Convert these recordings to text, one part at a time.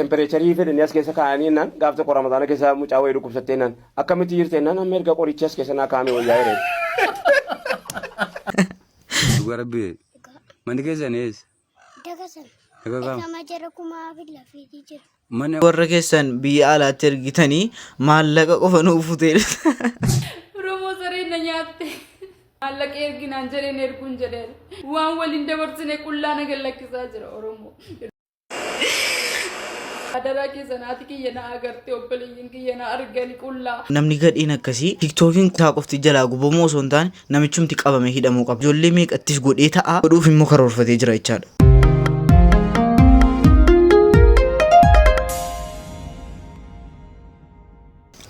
Temperature fedhanii as keessa kaa'anii naan gaafsa qora mataana keessa mucaa wayii dhukkubsattee naan akkamitti jirtee naan amma erga qorichi as keessa naa kaa'ame wayyaa yeree. Dhugaa rabbi manni keessan eessa? Dagasan. Dagasan. Sama jara kumaa fi lafiitii jira. Mana warra keessan biyya alaatti ergitanii maallaqa qofa nuuf futee Oromoo sareen na nyaatte. Maallaqa erginaan jedheen erguun jedheen. Waan waliin dabarsine qullaa na gallakkisaa jira Oromoo. Adaraa keessan haati kiyya na agartee obboleeyyiin kiyya na argani qullaa. namni gadhiin akkasii tiktookiin kutaa qofti jalaa gubamuu osoo hin taane namichumti qabame hidhamuu qaba. Ijoollee meeqattis godhee ta'a godhuuf immoo karoorfatee jira jechaadha.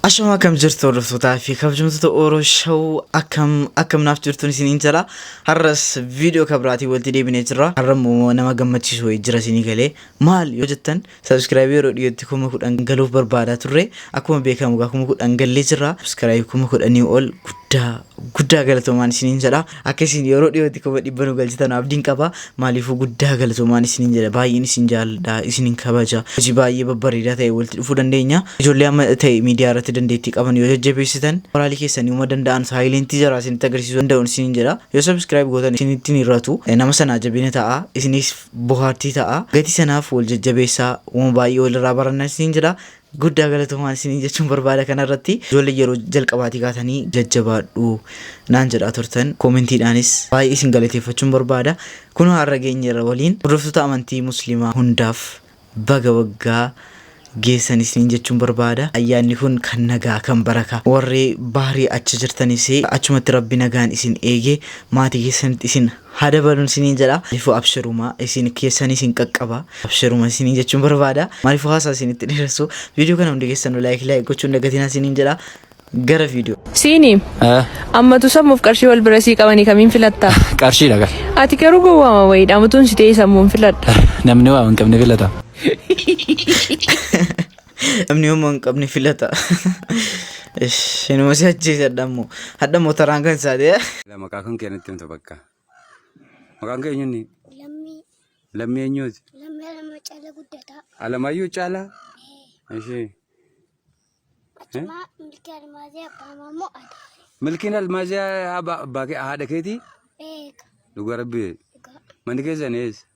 Ashama kam jirtu hordoftoota fi kabajamtoota Oromoo Show akkam naaf jirtuun isiniin jala har'as viidiyoo kabraatii walitti deebinee jirra. Har'ammoo nama gammachiisu jira isinii galee maal yoo jettan subscribe yeroo dhiyootti 10,000 galuuf barbaadaa turre akkuma beekamu 10,000 gallee jirra. Subscribe 10,000 ol guddaa galatoomaan isiniin jedha. Akkasiin yeroo dhiyootti 100 nu galchitan abdiin qaba. Maaliifuu guddaa galatoomaan isiniin jedha. Baay'een isin jaalladha isiniin kabaja. Hojii baay'ee babbareedaa ta'e walitti dhufuu dandeenya. Ijoollee amma ta'e miidiyaa irratti dandeettii qaban yoo jajjabeessitan moraalii keessanii uma danda'an saayilentii jara isinitti agarsiisuu danda'uun isiniin jedha. Yoo subscribe gootan isinitti ni irratu nama sanaa jabina ta'a isinis bohaartii ta'a. Gatii sanaaf wal jajjabeessaa uma baay'ee walirraa baranna isiniin jedha. Guddaa galatoomaan isiniin jechuun barbaada kanarratti ijoollee yeroo jalqabaatii kaatanii jajjabaadhu naan jedhaa turtan koomentiidhaanis baay'ee isin galateeffachuun barbaada. Kun har'a geenyeerra waliin hordoftoota amantii musliimaa hundaaf baga waggaa geessan isiniin jechuun barbaada. Ayyaanni kun kan nagaa kan baraka warri baarii achi jirtanis achumatti rabbi nagaan isin eegee maatii keessanitti isin hadabaluun isiniin jedha. Maaliifuu abshiruma isin keessan isin qaqqaba abshiruma isiniin jechuun barbaada. Maaliifuu haasaa isinitti dhiirressu viidiyoo kana hundi keessan like gochuun dagatina isiniin jedha. Gara viidiyoo Siini ammatu sammuuf qarshii wal bira sii qabanii kamiin filatta? Qarshii dhagaa. Ati garuu gowwaama wayiidha ammatuun si ta'e sammuun filadha. Namni waa hin qabne filata. namni homaa hin qabne filata. Inuma si ajjeesadha ammoo hadda motoraan kan isaati. maqaa kan keenyatti himta bakka. Maqaan keenya inni Lammii. lammii eenyuuti? Lammii lama caala guddataa. Alamaayyuu caalaa? Ishee. Achuma milkii almaazii abbaa mammoo ati. Milkiin almaaziyaa abbaa haadha keetii? Beeka. Dhugaa rabbi Dhugaa. manni keessan eessa?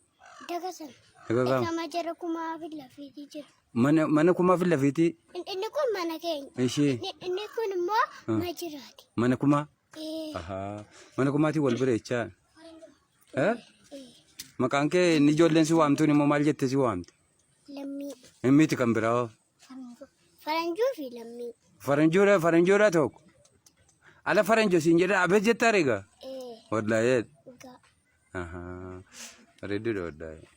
Dagasan. Dagasan. Sama jara kumaa fi lafiitii jira. Mana kumaa fi lafiitii? Inni kun mana keenya. Ishee. Inni kun immoo majiraati. Mana kumaa? Ee. Ahaa. Mana kumaatii wal bira jechaa? Maqaan kee inni ijoolleen si waamtuun immoo maal jettee si waamte? Lammii. Himmiiti kan biraa hoo? Faranjuu fi lammii. Faranjoodha tokko. Ala faranjoo siin jedha abet jettaa reegaa? Ee. Wallaayee. Dhugaa. Ahaa. Bareedduudha wallaayee.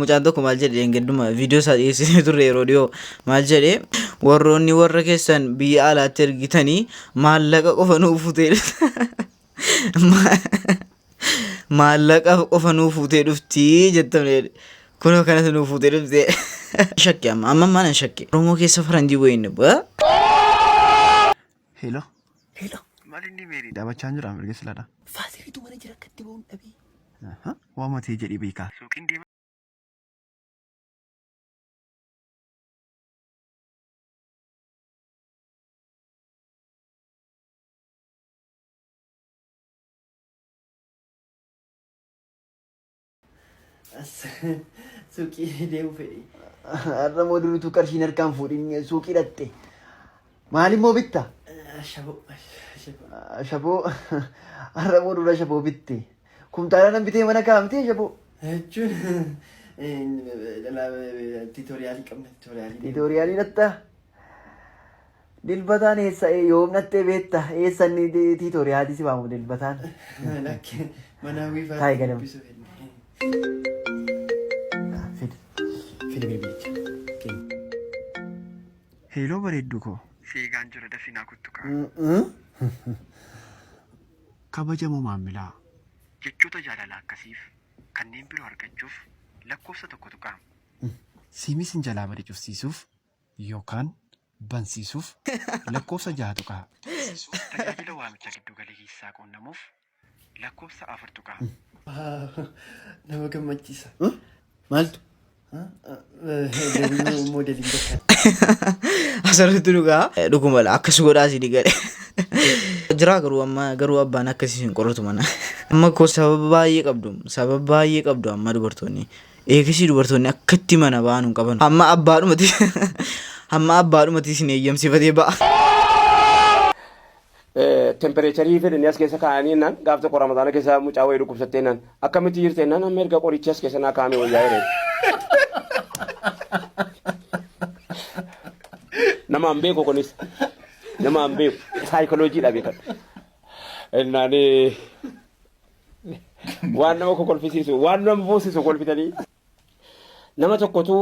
Mucaan tokko maal jedhe engedduma viidiyoo isaa dhiyeessisee turre yeroo dhiyoo maal jedhe warroonni warra keessan biyya alaatti ergitanii maallaqa qofa nuuf futee maallaqa qofa nuuf futee dhuftii jettamne kunoo kanatu nuuf futee dhuftee shakke amma maana shakke Oromoo keessa faranjii wayiin Hello. Hello. Maal inni meerii dhaabachaa jira mirga silaadha. Faasiriitu mana jira akkatti ba'uun dhabee. Waa matee jedhii beekaa. Suuqiin deema. Suuqii deemu fedhi. Har'a moo duriitu qarshiin harkaan fuudhin suuqii dhatte. Maalimmoo bitta? Shaboo. Shaboo. Har'a moo dura shaboo bitte? Kumtaala nan bitee mana kaa'amtee shaboo. Jechuun tiitoriyaalii qabna tiitoriyaalii. Tiitoriyaalii dhatta? Dilbataan eessa yoom dhattee beetta? Eessa inni tiitoriyaalii si waamu dilbataan? Mana wiifaa. Taa'e gadam. Hello bareedduu koo. Sheegaan jira dafinaa kuttukaa. Kabajamoo maamilaa. Jechoota jaalalaa akkasiif kanneen biroo argachuuf lakkoofsa tokko tuqaa. Siimii sin jalaa bade cufsiisuuf yookaan bansiisuuf lakkoofsa 6 tuqaa. Tajaajila waamicha giddu galeessaa quunnamuuf lakkoofsa 4 tuqaa. Nama gammachiisa. Maaltu? Modeling bakka. Asirratti dhugaa dhuguma akkas godhaa si digale. Jira garuu abbaan akkasii hin qoratu mana. Amma koo sababa baay'ee qabdu amma dubartoonni. Eegisii dubartoonni akkatti mana ba'an hin qaban. Amma abbaadhumati sin eeyyamsifatee ba'a. Tempereecharii fedhanii as keessa kaa'anii naan gaaf tokko ramadaana keessa mucaa wayii dhukkubsattee naan akkamitti jirtee naan amma erga qorichi as keessa naa kaa'ame wayyaa yeroo. Nama an beeku kunis nama an beeku saayikolojiidha beekan. Innaan waan nama kolfisiisu waan nama boosisu kolfitanii nama tokkotu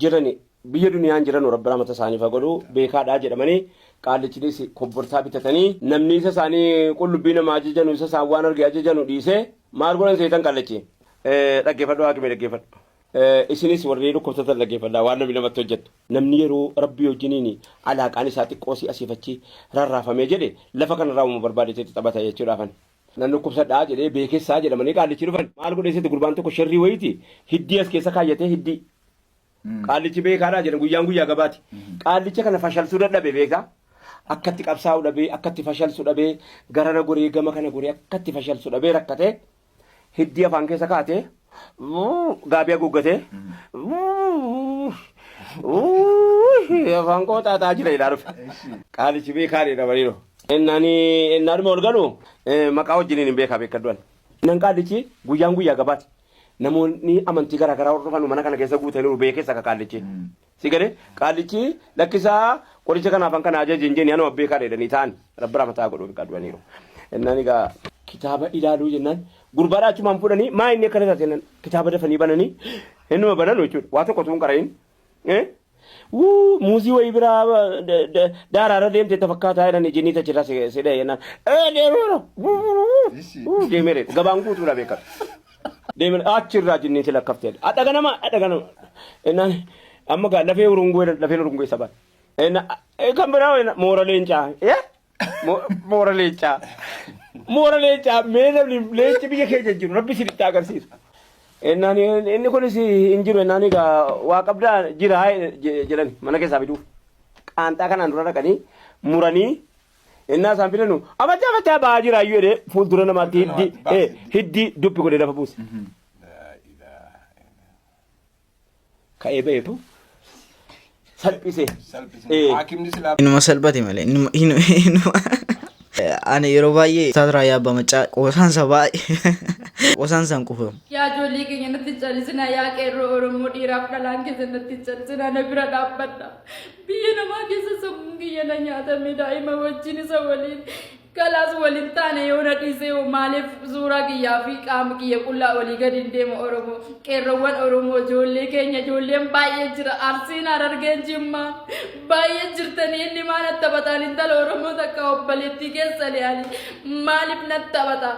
jirani biyya duniyaan jiran rabbi rahmata isaaniif haa godhu beekaadhaa jedhamanii qaallichinis kobbortaa bitatanii namni isa isaanii qullubbii namaa ajajanu isa isaan waan arge ajajanu dhiisee maal godhan seetan qaallichi dhaggeeffadhu haakime dhaggeeffadhu. Isinis warreen dhukkubsatan dhaggeeffadhaa waan namni namatti hojjetu namni yeroo rabbii wajjiniin alaaqaan isaa xiqqoosii asiifachi rarraafamee jedhe lafa kanarraa uuma barbaadeetti taphata jechuudhaafan. Nan dhukkubsadhaa jedhee beekessaa jedhamanii qaallichi dhufan maal godheesitti gurbaan tokko sharrii wayiiti hiddii as keessa kaayyatee hiddii. Qaallichi beekaadhaa jedhan guyyaa gabaati. Qaallicha kana fashalsuu dadhabe beekaa. Akkatti qabsaa'uu dhabee akkatti fashalsuu dhabee garana goree gama kana goree akkatti fashalsuu dhabee rakkatee hiddii afaan keessa kaatee gaabii haguuggatee afaan koo xaaxaa jira jedhaa dhufe. Qaallichi beekaadha bariiroo. Innaan ol galu maqaa wajjiniin hin beekaa beekadduan. Nan qaallichi guyyaa gabaati. Namoonni amantii garaagaraa hordofan mana kana keessa guutanii beekessa akka qaallichi. Si gade qaallichi lakkisaa qoricha kanaaf kan kana ajajin jenni anuma beekaa dheedanii ta'an rabbi rahmataa godhu beekadduaniiru. Innaan egaa kitaaba ilaaluu jennaan gurbaadhaa achumaan fuudhanii maa inni akkana taate jennaan kitaaba dafanii bananii innuma banan jechuudha waa tokko tuun qarayin. Muuzii wayii biraa daaraarra deemte tafakkaataa jedhanii jinnii tachirraa sidhee jennaan deemee gabaan guutuudha beekadhu. Deemen achirraa jinniiti lakkaftee adda ganama innaan amma gaa lafee urunguu isa ba'a. Kan biraa moora leencaa mee namni leenci biyya keessa jiru rabbi sirriitti agarsiisu. Innaan inni kunis hin jiru innaan egaa waa qabdaa jira jedhani mana keessaa fiduuf qaanxaa kanaan dura dhaqanii muranii innaa isaan fidanu amachaa ba'aa jira iyyuu jedhee fuuldura namaatti hiddii dubbi godhee lafa buuse. Ka'ee ba'eetu salphise. Inuma salphate malee ani yeroo baay'ee taatraa yaabba macaa qoosaansa baay'ee qoosaansaan kufamu. Yaa ijoollee keenya natti callisina yaa qeerroo Oromoo dhiiraaf dhalaan keessa natti callisina na bira dhaabbadha. Biyya namaa keessa sammuun kiyya na nyaatame daa'ima wajjin isa waliin kalaas waliin taane yoo na dhiisee maaliif suuraa kiyyaa fi qaama kiyya qullaa walii gadi hin deemu Oromoo qeerroowwan Oromoo ijoollee keenya ijoolleen baay'ee jira Arsiin Harargeen Jimmaa baay'ee jirtanii inni maa natti taphataan intala Oromoo takka obboleettii keessa le'anii maaliif natti taphata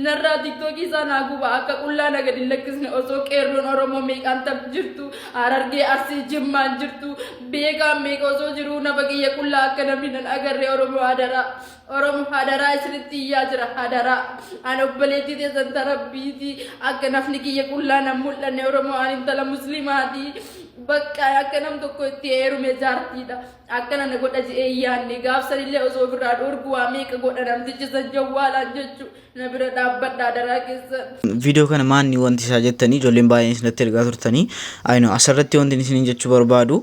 narraa tiktookii isaa naa guba akka qullaa na gadi lakkisne osoo qeerroon Oromoo meeqaan jirtu Harargee Arsii Jimmaan jirtu beekaan meeqa osoo jiru nafa kiyya qullaa akka namni nan agarree Oromoo hadaraa isinitti iyyaa jira hadaraa ani obboleettii teessan tarabbiiti akka nafni kiyya qullaa nan mul'anne Oromoo ani intala muslimaati bakka akka nam tokko itti heerume jaartiidha akka nan godha je'ee yaanne gaafsanillee osoo ofirraa dhorgu waa meeqa godha namtichi san jawwaalaan jechuu na bira dhaabbadhaa hadaraa keessan. Viidiyoo kana maanni wanti isaa jettanii ijoolleen baay'een isinatti ergaa turtanii ayino asirratti wanti isin jechuu barbaadu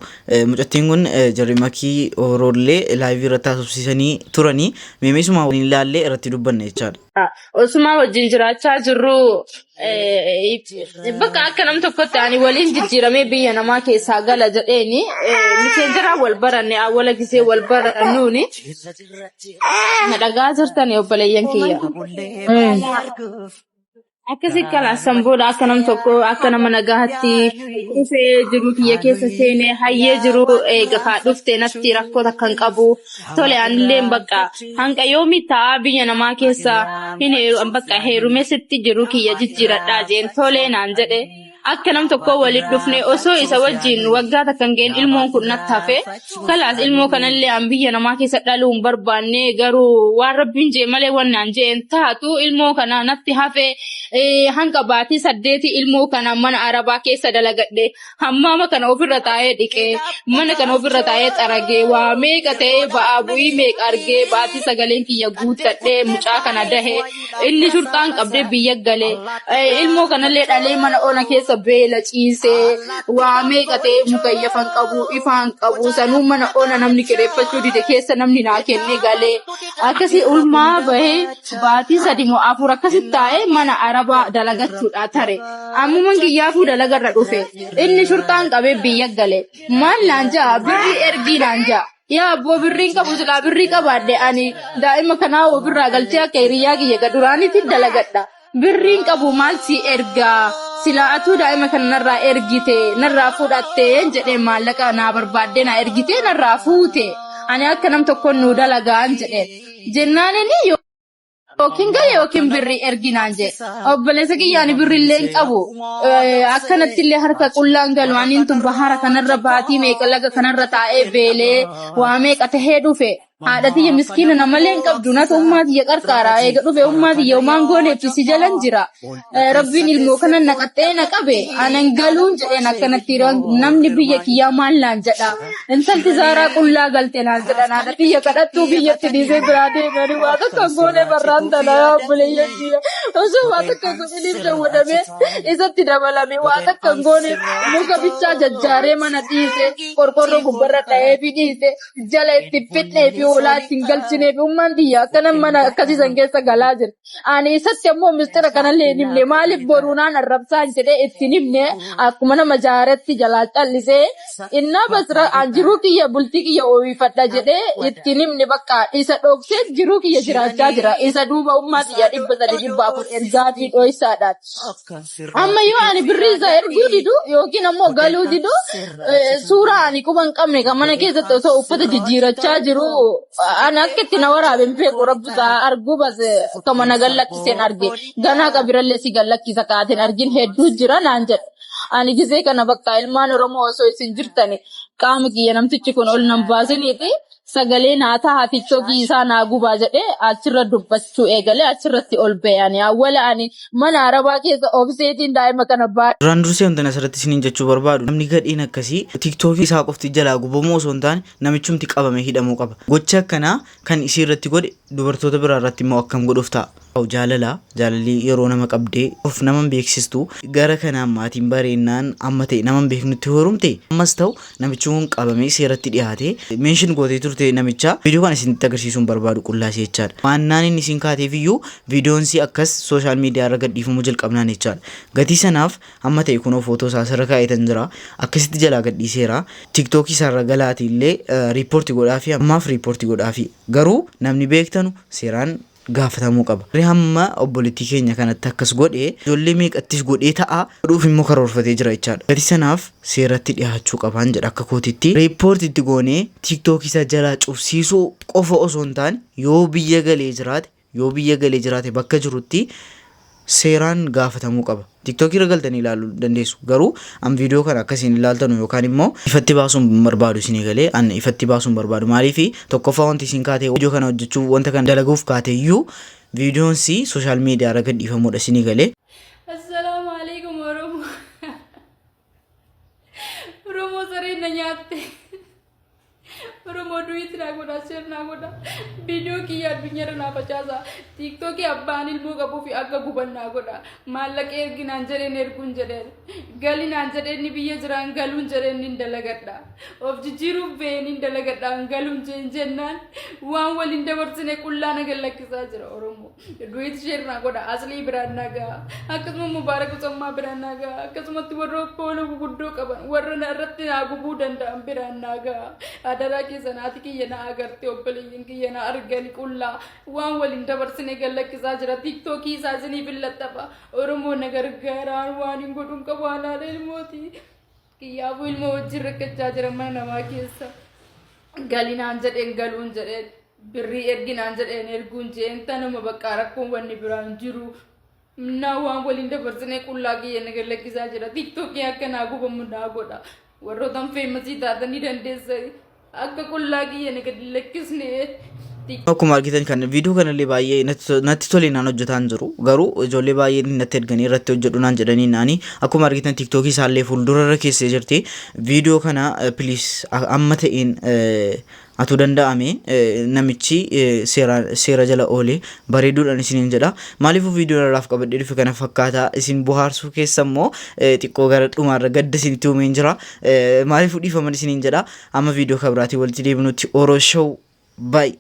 mucattiin kun jarri makii horoollee laayivii irratti haasofsiisanii turanii meemeesuma waliin ilaallee irratti dubbanne jechaadha. Osuma wajjin jiraachaa jirru bakka akka nam tokkotti ani waliin jijjiiramee biyya namaa keessaa gala jedheeni miseenjara wal baranne awwala gisee wal barannuuni na dhagaa jirtan obboleeyyan kiyya. Akkasi kalaasan booda akka nam tokko akka nama nagaatti dhufee jiru kiyya keessa seenee hayyee jiru eegaa dhuftee natti rakkoo takka hin qabu tole anillee bakka hanga yoomi ta'a biyya namaa keessa hin bakka heerumee sitti jiru kiyya jijjiiradhaa jeen tole naan jedhe akka nam tokko waliin dhufne osoo isa wajjin waggaa takkan ga'een ilmoon kun natti hafe kalaas ilmoo kanallee an biyya namaa keessa dhaluun barbaanne garuu waan rabbiin jee malee wannaan jeen taatu ilmoo kana natti hafe hanga baatii 8 ilmoo kana mana arabaa keessa dalagadhe hammaama kana ofirra taa'ee dhiqee mana kana ofirra taa'ee xaragee waa meeqa ta'ee ba'aa bu'ii meeqa argee baatii 9 kiyya guuttadhee mucaa kana dahee inni shurxaan qabdee biyya galee ilmoo kanallee dhalee mana ona keessa beela ciisee waa meeqa ta'ee mukayyafan qabu ifaan qabu sanuu mana ona namni kireeffachuu dide keessa namni naa kennee galee akkasii ulmaa bahee baatii 3 moo 4 akkasitti taa'ee mana arabaa dalagachuudha tare ammuman kiyyaafuu dalagarra dhufe inni shurxaan qabee biyya galee maal naan ja'a birrii ergii naan ja'a yaa abboo birriin qabu silaa birrii qabaadde ani daa'ima kanaa ofirraa galchee akka hiriyaa kiyya gaduraanitti dalagadha birriin qabu maal si ergaa silaa atuu daa'ima kana narraa ergite narraa fudhatte jedhee maallaqa naa barbaadde naa ergite narraa fuute ani akka nam tokkoon nuu dalagaan jedhee jennaan inni yookiin galee yookiin birrii erginaan jee obboleessa kiyyaani birrillee hin qabu akkanatti illee harka qullaan galu aniin tun bahara kanarra baatii meeqa laga kanarra taa'ee beelee waa meeqa tahee dhufe haadhatiyya miskiina namallee hin qabdu nata ummaatiyya qarqaaraa eega dhufe ummaatiyya umaan gooneetti si jalan jira rabbiin ilmoo kana naqaxee na qabe anan galuun jedheen akkanatti namni biyya kiyyaa maal naan jedha intalti zaaraa qullaa galte naan jedhan haadhatiyya kadhattuu biyyatti dhiisee biraa deemanii waa takka goone barraan tanaa obboleeyyan kiyya osoo waa takka godhiniif dawwadamee isatti dabalame waa takka goone muka bichaa jajjaaree mana dhiise qorqorroo gubbarra dha'ee fi dhiise jala itti fixnee fi ulaa ittiin galchineef ummaan biyya akkana mana akkasiisan keessa galaa jira. Ani isatti ammoo mistira kanallee hin himne maaliif boruunaan arrabsaan jedhee ittiin himne akkuma nama jaaretti jalaa callisee innaa basira jiruu kiyya bultii kiyya ooyifadha jedhee ittiin himne bakka isa dhoksee jiruu kiyya jiraachaa jira. Isa duuba ummaa xiyya 300 ergaatii dho'isaadhaan. Amma yoo ani birrii isaa erguu didu yookiin ammoo galuu didu suuraa ani quban qabne kan mana keessatti osoo uffata jijjiirachaa jiru ana akkatti na waraaben beeku rabbusaa arguu bas kama na gallakkiseen arge ganaa qabirallee si gallakkisa kaateen argin hedduu jira naan jedha ani gisee kana bakka ilmaan Oromoo osoo isin jirtani qaama kiyya namtichi kun ol nan baasiniiti sagalee naa ta'a tiktokii isaa naa gubaa jedhee achirra dubbachuu eegalee achirratti ol ba'anii awwala ani mana arabaa keessa obseetiin daa'ima kana baay'ee. Duraan dursee wanti asirratti isiniin jechuu barbaadu namni gadhiin akkasii tiktokii isaa qofti jalaa gubamoo osoo hin taane namichumti qabame hidhamuu qaba. Gocha akkanaa kan isii irratti godhe dubartoota biraa irratti immoo akkam godhuuf ta'a. Jaalalli yeroo nama qabdee of naman beeksistu gara kanaan maatiin bareennaan amma ta'e naman beeknutti horumte ammas ta'u namichi kun qabamee seeratti dhiyaate meenshin gootee turte namicha viidiyoo kana isinitti agarsiisuun barbaadu qullaasee jechaadha. Waannaan inni isin kaateef iyyuu viidiyoon si akkas sooshaal miidiyaa irra gadhiifamuu jalqabnaan jechaadha. Gatii sanaaf amma ta'e kunoo footoo isaa asirra kaa'etan jira akkasitti jalaa gadhiiseera. Tiktookii isaarra galaati illee riippoortii godhaafi ammaaf riippoortii godhaafi garuu namni beektanu seeraan gaafatamuu qaba. Hamma obboleettii keenya kanatti akkas godhee ijoollee meeqattis godhee ta'a godhuuf immoo karoorfatee jira jechaadha. Gatii sanaaf seeratti dhiyaachuu qabaan jedha akka kootitti. Riippoortiitti goonee tiiktookii isa jalaa cufsiisuu qofa osoo hin taane yoo biyya galee jiraate bakka jirutti seeraan gaafatamuu qaba. TikTok irra galtanii ilaaluu dandeessu. Garuu an viidiyoo kana akkasiin ilaaltanu yookaan immoo ifatti baasuun barbaadu isinii galee an ifatti baasuun barbaadu. Maaliif tokkoffaa wanti isin kaatee viidiyoo kana hojjechuu wanta kana dalaguuf kaatee iyyuu viidiyoon si sooshaal miidiyaa irra gadhiifamuudha isinii galee. Assalaamu alaikum Oromoo sareen na nyaatte. Oromoo duwiti na godha sir na godha video kiyya addunyaa na facaasa TikTok abbaan ilmoo qabu fi akka guban na godha maallaqa erginaan jedheen erguun jedheen galinaan jedheen ni biyya jiraan galuun jedheen ni dalagadha of jijjiiruuf been ni dalagadha galuun jennaan waan waliin dabarsine qullaa na gallakkisaa jira Oromoo duwiti share na godha aslii biraan nagaa akkasuma mubaarak usummaa biraan nagaa akkasumatti warra kooluu guguddoo qaban warra na irratti na gubuu danda'an biraan nagaa adara keessanaati kiyya na agarte obboleeyyin kiyya na argani qullaa waan waliin dabarsine gallakkisaa jira TikTokii isaa isinii billattaba Oromoo na gargaaraan waan hin godhuun qabu haalaala ilmooti kiyyaafuu ilmoo wajjin rakkachaa jira mana namaa keessa galinaan jedheen galuun jedheen birrii erginaan jedheen erguun jeen tanuma bakka rakkoon wanni biraan jiru Minaa waan waliin dabarsine qullaa kiyya naga lakkisaa jira. Tiktokii akka naa gubamu naa godha. Warrootaan feemasii taatanii dandeessa. Akka qullaa kiyya naga lakkisne. Akkuma argitan kan viidiyoo kanallee baay'ee natti tole naan hojjetaan jiru. Garuu ijoollee baay'een natti erganii irratti hojjedhu naan jedhanii naani akkuma argitan TikTokii isaallee fuuldura keessee jirti. Viidiyoo kana please amma ta'een atu danda'ame namichi seera jala oolee bareeduudhaan isiniin jedha. Maaliif viidiyoo irraaf qabadhee dhufe kana fakkaata isin bohaarsuu keessa immoo xiqqoo gara dhumaarra gadda isinitti uumeen jira. Maaliif dhiifaman isiniin jedha. Amma viidiyoo kabiraatii walitti deebinutti Oroo Show bye.